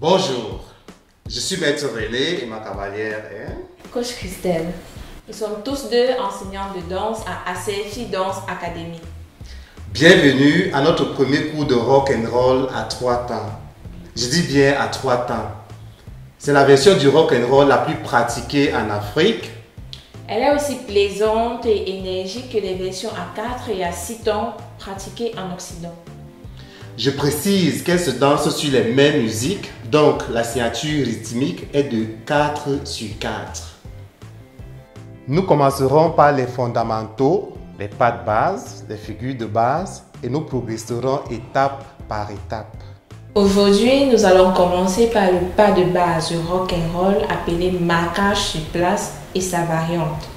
Bonjour, je suis Maître René et ma cavalière est... Coach Christelle. Nous sommes tous deux enseignants de danse à ACFI Dance Academy. Bienvenue à notre premier cours de rock and roll à 3 temps. Je dis bien à 3 temps. C'est la version du rock and roll la plus pratiquée en Afrique. Elle est aussi plaisante et énergique que les versions à 4 et à 6 temps pratiquées en Occident. Je précise qu'elle se danse sur les mêmes musiques, donc la signature rythmique est de 4 sur 4. Nous commencerons par les fondamentaux, les pas de base, les figures de base et nous progresserons étape par étape. Aujourd'hui, nous allons commencer par le pas de base du rock and roll appelé marquage sur place et sa variante.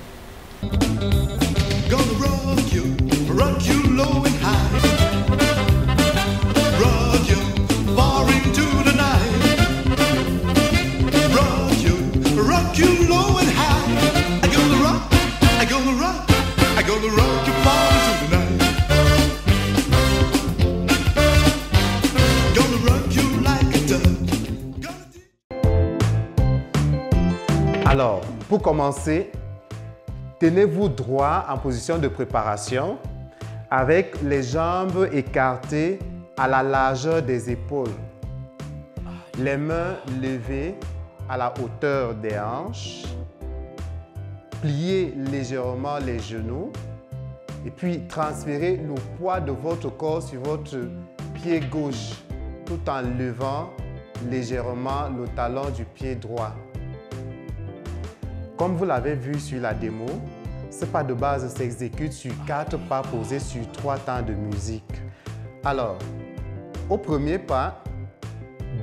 Rock you low and high. Rock you far into the night. Rock you low and high. I gonna rock you far into the night. Gonna rock you like a duck. Alors, pour commencer, tenez-vous droit en position de préparation avec les jambes écartées à la largeur des épaules. Les mains levées à la hauteur des hanches. Pliez légèrement les genoux et puis transférez le poids de votre corps sur votre pied gauche tout en levant légèrement le talon du pied droit. Comme vous l'avez vu sur la démo, ce pas de base s'exécute sur 4 pas posés sur 3 temps de musique. Alors, au premier pas,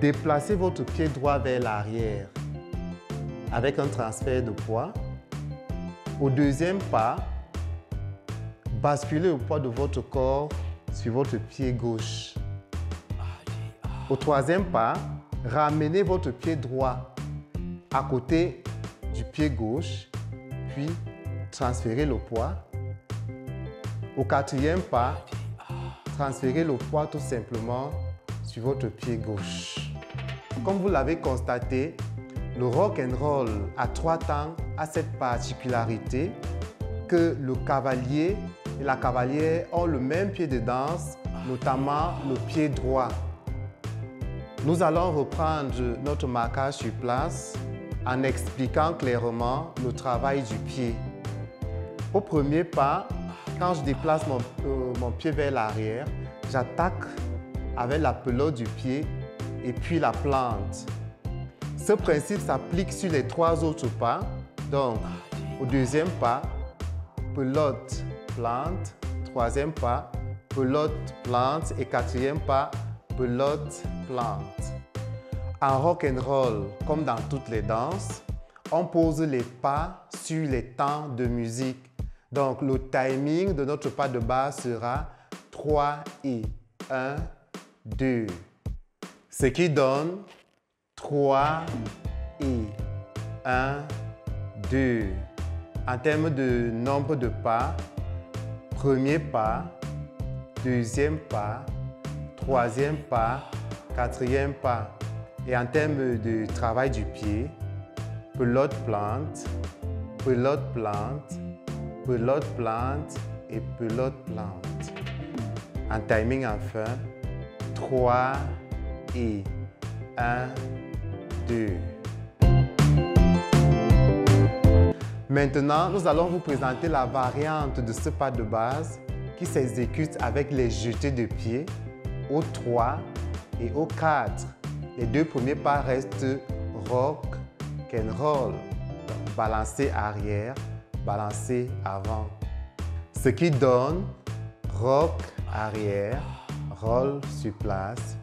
déplacez votre pied droit vers l'arrière avec un transfert de poids. Au deuxième pas, basculez le poids de votre corps sur votre pied gauche. Au troisième pas, ramenez votre pied droit à côté du pied gauche, puis transférez le poids. Au quatrième pas, transférez le poids tout simplement sur votre pied gauche. Comme vous l'avez constaté, le rock and roll à 3 temps a cette particularité que le cavalier et la cavalière ont le même pied de danse, notamment le pied droit. Nous allons reprendre notre marquage sur place en expliquant clairement le travail du pied. Au premier pas, quand je déplace mon pied vers l'arrière, j'attaque avec la pelote du pied et puis la plante. Ce principe s'applique sur les 3 autres pas. Donc, au deuxième pas, pelote, plante. Troisième pas, pelote, plante. Et quatrième pas, pelote, plante. En rock and roll, comme dans toutes les danses, on pose les pas sur les temps de musique. Donc, le timing de notre pas de base sera 3 et 1, 2. Ce qui donne 3 et 1, 2. En termes de nombre de pas, premier pas, deuxième pas, troisième pas, quatrième pas. Et en termes de travail du pied, pelote plante, pelote plante, pelote plante et pelote plante. En timing enfin, 3 et 1, 2. Maintenant, nous allons vous présenter la variante de ce pas de base qui s'exécute avec les jetés de pied au 3 et au 4. Les 2 premiers pas restent rock and roll, balancé arrière, balancé avant. Ce qui donne rock arrière, roll sur place,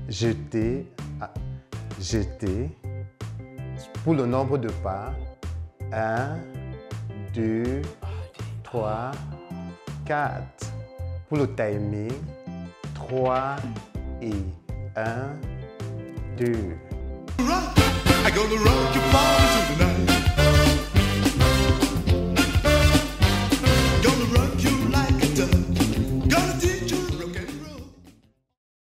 jeter, jeter. Pour le nombre de pas, 1, 2, 3, 4. Pour le timing, 3 et 1, 2. I gonna rock you far into the night.